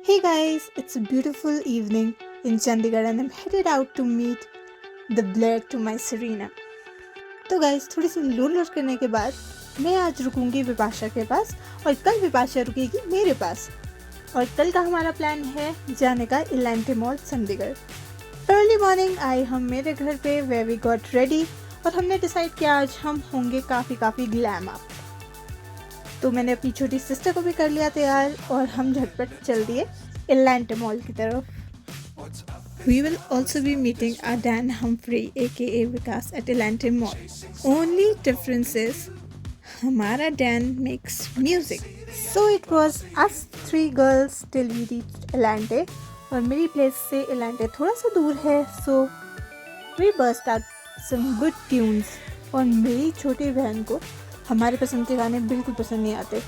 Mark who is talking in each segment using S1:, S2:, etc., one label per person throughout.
S1: Hey guys, it's a beautiful evening in Chandigarh and I'm headed out to meet the Blair to my Serena. तो guys थोड़ी सी लूर लूर करने के बाद मैं आज रुकूंगी विपाशा के पास और कल विपाशा रुकेगी मेरे पास। और कल का हमारा प्लान है जाने का इलांटे मॉल चंडीगढ़। अर्ली मॉर्निंग आए हम मेरे घर पे वे वी गॉट रेडी और हमने डिसाइड किया आज हम होंगे काफ़ी ग्लैम अप। तो मैंने अपनी छोटी सिस्टर को भी कर लिया तैयार और हम झटपट चल दिए इलांटे मॉल की तरफ। We will also be meeting our Dan Humphrey aka Vikas at Elante Mall. Only difference is हमारा Dan makes music. So it was us three girls till we reached Elante और मेरी प्लेस से Elante थोड़ा सा दूर है so we burst out some good tunes और मेरी छोटी बहन को हमारे पसंद के गाने बिल्कुल पसंद नहीं आते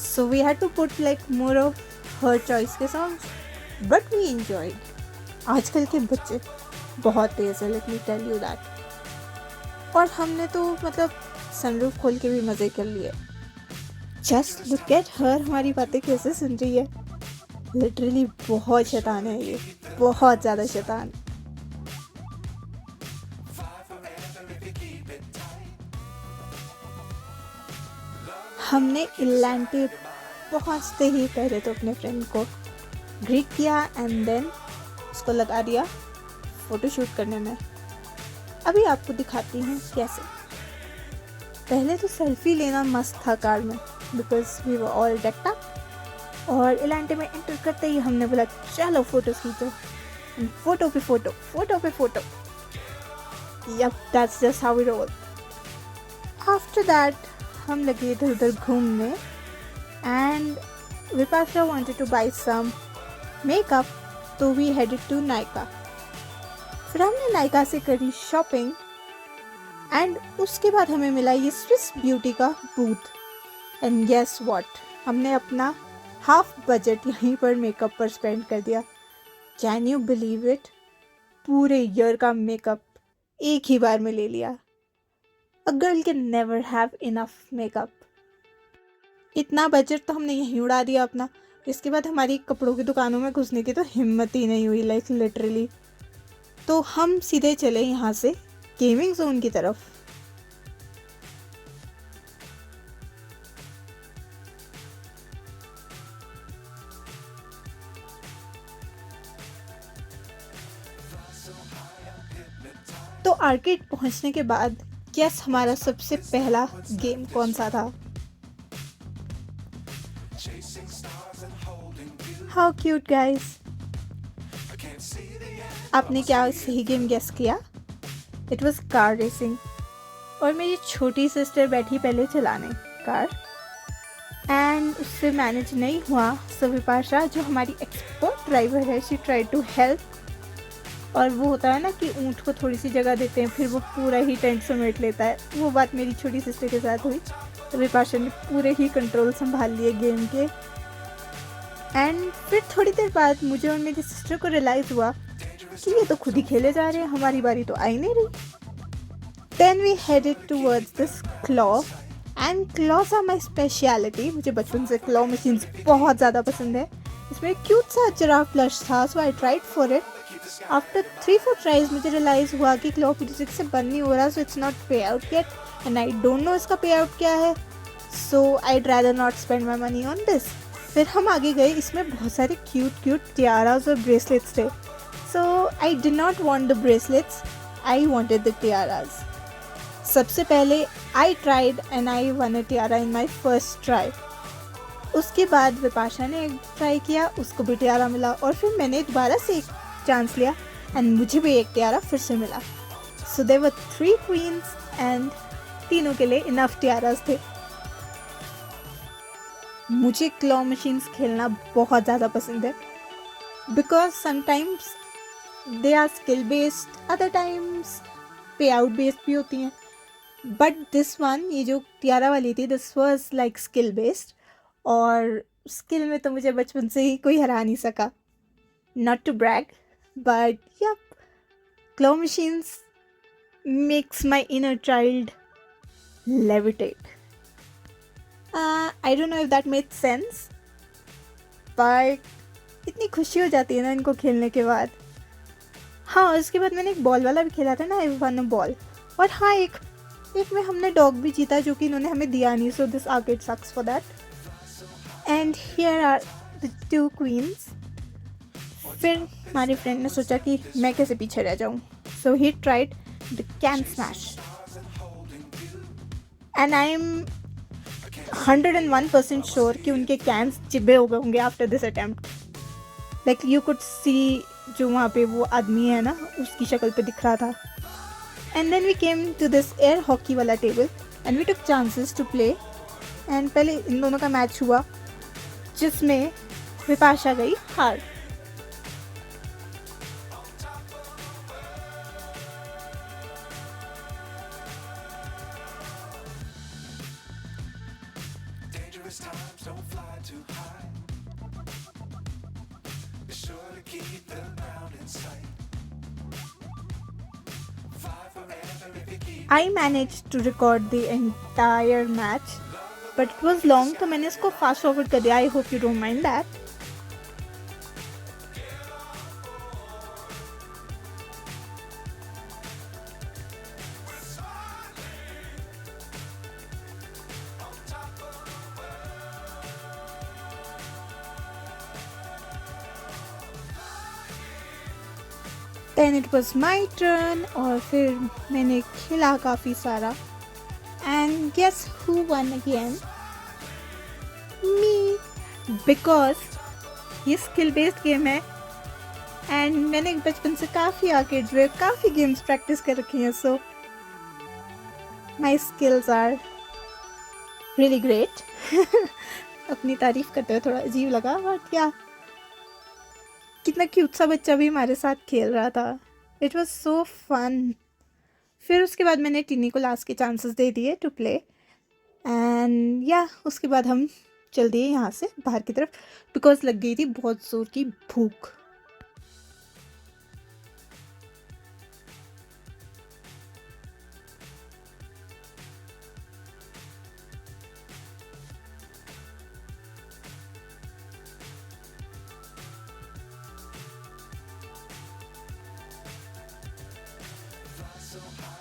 S1: so we had to put like more of her choice के songs but we enjoyed. आजकल के बच्चे बहुत तेज़ है let me tell you that. और हमने तो मतलब सनरूफ खोल के भी मज़े कर लिए. Just look at her हमारी बातें कैसे सुन रही है. लिटरली बहुत शैतान है ये, बहुत ज़्यादा शैतान. हमने इलांटे पहुंचते ही पहले तो अपने फ्रेंड को ग्रीट किया एंड देन उसको लगा दिया फ़ोटोशूट करने में. अभी आपको दिखाती हूँ कैसे. पहले तो सेल्फी लेना मस्त था कार में because we were all decked up और इलांटे में एंटर करते ही हमने बोला चलो फ़ोटो खींचो. फोटो पे फोटो, फोटो पे photo. Yup, that's just how we roll. After that हम लगे इधर उधर घूमने and Vipasha wanted to buy some makeup तो वी हेडेड टू नायका. फिर हमने नायका से करी शॉपिंग एंड उसके बाद हमें मिला ये स्विस ब्यूटी का बूथ एंड गेस व्हाट, हमने अपना हाफ बजट यहीं पर मेकअप पर स्पेंड कर दिया. कैन यू बिलीव इट, पूरे ईयर का मेकअप एक ही बार में ले लिया. A girl can never have enough makeup. इतना बजट तो हमने यहीं उड़ा दिया अपना. इसके बाद हमारी कपड़ों की दुकानों में घुसने की तो हिम्मत ही नहीं हुई लाइक लिटरली. तो हम सीधे चले यहाँ से गेमिंग जोन की तरफ. तो आर्केड पहुँचने के बाद गेस हमारा सबसे पहला गेम कौन सा था. How cute guys. आपने क्या सही गेम गेस किया. इट वॉज कार रेसिंग और मेरी छोटी सिस्टर बैठी पहले चलाने कार एंड उससे मैनेज नहीं हुआ. सो विपाशा जो हमारी एक्सपर्ट ड्राइवर है शी ट्राई टू हेल्प. और वो होता है ना कि ऊँट को थोड़ी सी जगह देते हैं फिर वो पूरा ही टेंट समेट लेता है. वो बात मेरी छोटी सिस्टर के साथ हुई. तो विपाशा ने पूरे ही कंट्रोल संभाल लिए गेम के एंड फिर थोड़ी देर बाद मुझे और मेरी सिस्टर को रियलाइज़ हुआ कि ये तो खुद ही खेले जा रहे हैं, हमारी बारी तो आई नहीं रही. Then we headed towards this claw and claws are my speciality. मुझे बचपन से क्लॉ मशीन्स बहुत ज़्यादा पसंद है. इसमें क्यूट सा जिराफ प्लश था so I tried for it. After 3-4 tries मुझे रियलाइज़ हुआ कि क्लॉ म्यूजिक से बंद नहीं हो रहा so it's not pay out yet and I don't know इसका पे आउट क्या है. So I rather not spend my money on this. फिर हम आगे गए. इसमें बहुत सारे क्यूट टियाराज और ब्रेसलेट्स थे. So I did not want the bracelets, I wanted the tiaras. सबसे पहले I tried and I won a tiara in my first try. उसके बाद विपाशा ने एक ट्राई किया, उसको भी टियारा मिला और फिर मैंने दोबारा से एक चांस लिया एंड मुझे भी एक टियारा फिर से मिला. So there were 3 queens and तीनों के लिए इनफ टियाराज थे. मुझे क्लॉ मशीन्स खेलना बहुत ज़्यादा पसंद है because sometimes they are skill based, other times pay out based भी होती हैं. बट दिस वन, ये जो टियारा वाली थी, this was like skill based और स्किल में तो मुझे बचपन से ही कोई हरा नहीं सका. Not to brag but yup, claw machines makes my inner child levitate. I don't know if that made sense, Spike, इतनी खुशी हो जाती है ना इनको खेलने के बाद। हाँ, उसके बाद मैंने एक बॉल वाला भी खेला था ना, आई वन बॉल। और हाँ, एक में हमने डॉग भी जीता जो कि इन्होंने हमें दिया नहीं, so this arcade sucks for that. And here are the 2 queens. फिर हमारे फ्रेंड ने सोचा कि मैं कैसे पीछे रह जाऊँ, so he tried the can smash and I am 101% sure कि उनके कैंस चिबे हो गए होंगे after this attempt. Like you could see, जो वहाँ पे वो आदमी है ना, उसकी शक्ल पे दिख रहा था। And then we came to this air hockey वाला table and we took chances to play. And पहले इन दोनों का मैच हुआ जिसमें विपाशा गई हार।
S2: Times don't fly too high. Be sure to keep the ground in sight. Fly forever if you keep.
S1: I managed to record the entire match, but it was long, तो मैंने इसको fast forward कर दिया. I hope you don't mind that. Then it was my turn और फिर मैंने खेला काफ़ी सारा. And guess who won again? Me, because ये स्किल बेस्ड गेम है एंड मैंने बचपन से काफ़ी आर्केड्स में काफ़ी गेम्स प्रैक्टिस कर रखी हैं, so my skills are really great. अपनी तारीफ करते हुए थोड़ा अजीब लगा, बट या कितना क्यूट सा बच्चा भी हमारे साथ खेल रहा था. It was so fun. फिर उसके बाद मैंने टिनी को लास्ट के चांसेस दे दिए टू प्ले एंड या उसके बाद हम चल दिए यहाँ से बाहर की तरफ बिकॉज लग गई थी बहुत ज़ोर की भूख.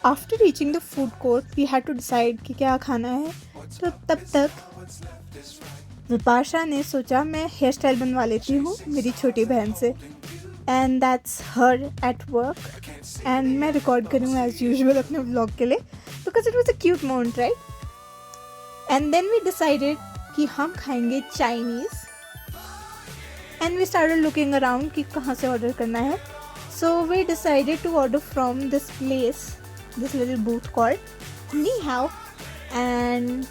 S1: After reaching the food court we had to decide कि क्या खाना है. तो तब तक विपाशा ने सोचा मैं हेयर स्टाइल बनवा लेती हूँ मेरी छोटी बहन से and that's her at work and मैं रिकॉर्ड करूँ एज यूजुअल अपने व्लॉग के लिए because it was a cute moment, right. And then we decided कि हम खाएंगे Chinese and we started looking around कि कहाँ से ऑर्डर करना है. So we decided to order from this place, this little booth called Ni Hao and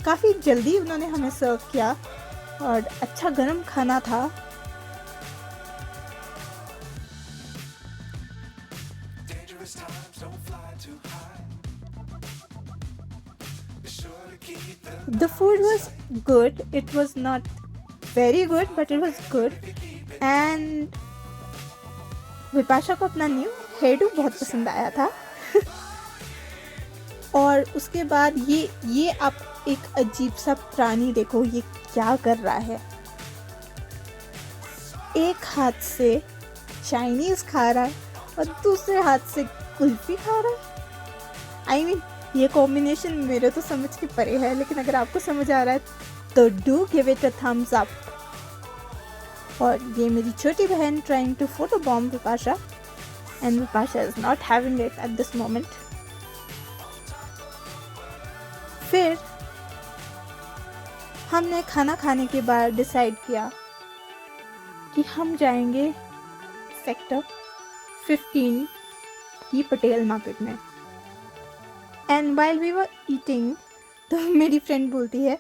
S1: काफ़ी जल्दी उन्होंने हमें सर्व किया और अच्छा गरम खाना था. The food was good. It was not very good but it was good and Vipasha को अपना न्यू हेयरडू बहुत पसंद आया था. और उसके बाद ये आप एक अजीब सा प्राणी देखो, ये क्या कर रहा है. एक हाथ से चाइनीज़ खा रहा है और दूसरे हाथ से कुल्फी खा रहा है. आई मीन ये कॉम्बिनेशन मेरे तो समझ के परे है, लेकिन अगर आपको समझ आ रहा है तो do give it a thumbs up. और ये मेरी छोटी बहन trying to photo bomb Vipasha and Vipasha is not having it at this moment. फिर हमने खाना खाने के बाद डिसाइड किया कि हम जाएंगे सेक्टर 15 की पटेल मार्केट में. And while we were eating तो मेरी फ्रेंड बोलती है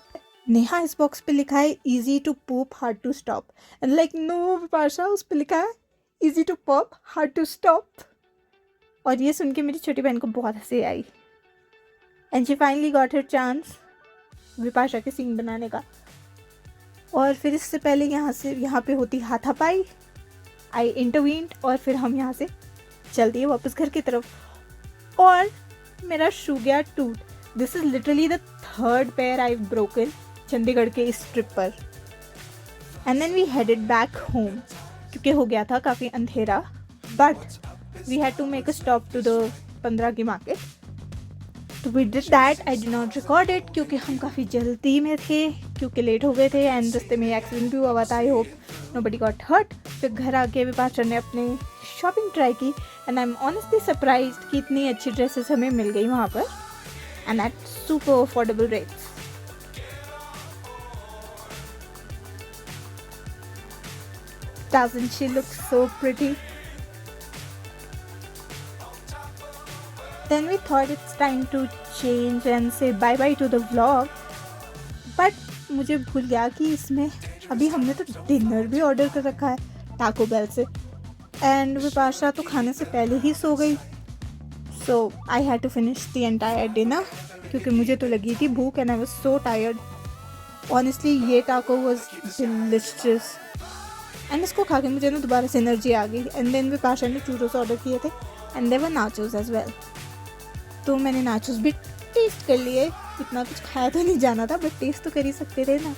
S1: नेहा इस बॉक्स पे लिखा है easy to pop hard to stop. And like no Vipasha, उस पे लिखा है easy to pop hard to stop. और ये सुन के मेरी छोटी बहन को बहुत हंसी आई and she finally got her chance Vipasha के सीन बनाने का. और फिर इससे पहले यहाँ पे होती हाथापाई. आई इंटरवीन्ड और फिर हम यहाँ से चल दिए वापस घर की तरफ. और मेरा शू गया टूट. This is literally the 3rd pair I broken Chandigarh के इस ट्रिप पर. And then we headed back home क्योंकि हो गया था काफ़ी अंधेरा, but we had to make a stop to the 15 की मार्केट. तो we did that. I did not record it क्योंकि हम काफ़ी जल्दी में थे, क्योंकि लेट हो गए थे एंड रास्ते में एक्सीडेंट भी हुआ था. I hope nobody got hurt. फिर घर आके विपाशा ने अपने शॉपिंग ट्राई की and I am honestly surprised कि इतनी अच्छी ड्रेसेस हमें मिल गई वहाँ पर and at super affordable rates. Doesn't she look so pretty? Then we thought it's time to change and say bye bye to the vlog. But मुझे भूल गया कि इसमें अभी हमने तो डिनर भी ऑर्डर कर रखा है टाको बेल से एंड विपाशा तो खाने से पहले ही सो गई. So I had to finish the entire dinner क्योंकि मुझे तो लगी थी भूख and I was so tired. Honestly ये टाको वाज डिलिशियस एंड इसको खा के मुझे ना दोबारा से एनर्जी आ गई. एंड देन विपाशा ने चूरोस ऑर्डर किए थे and devour nachos as well. तो मैंने नाचोस भी टेस्ट कर लिए. इतना कुछ खाया तो नहीं जाना था बट टेस्ट तो कर ही सकते थे ना.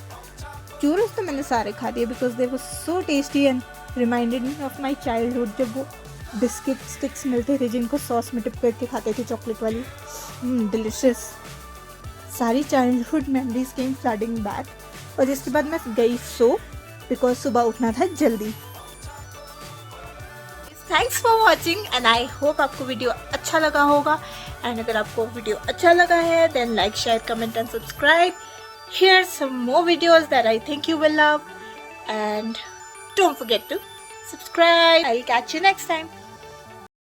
S1: चूरोस तो मैंने सारे खा दिए because they was so tasty and reminded me of my childhood, जब वो बिस्किट स्टिक्स मिलते थे जिनको सॉस में डिप करके खाते थे चॉकलेट वाली. डिलिशियस. सारी चाइल्डहुड मेमोरीज केम फ्लडिंग बैक. और जिसके बाद मैं गई सो बिकॉज सुबह उठना था जल्दी. Thanks for watching and I hope आपको वीडियो अच्छा लगा होगा. एंड अगर आपको वीडियो अच्छा लगा है then like, share, comment and subscribe. Here some more videos that I think you will love and don't forget to subscribe. I'll catch you next time.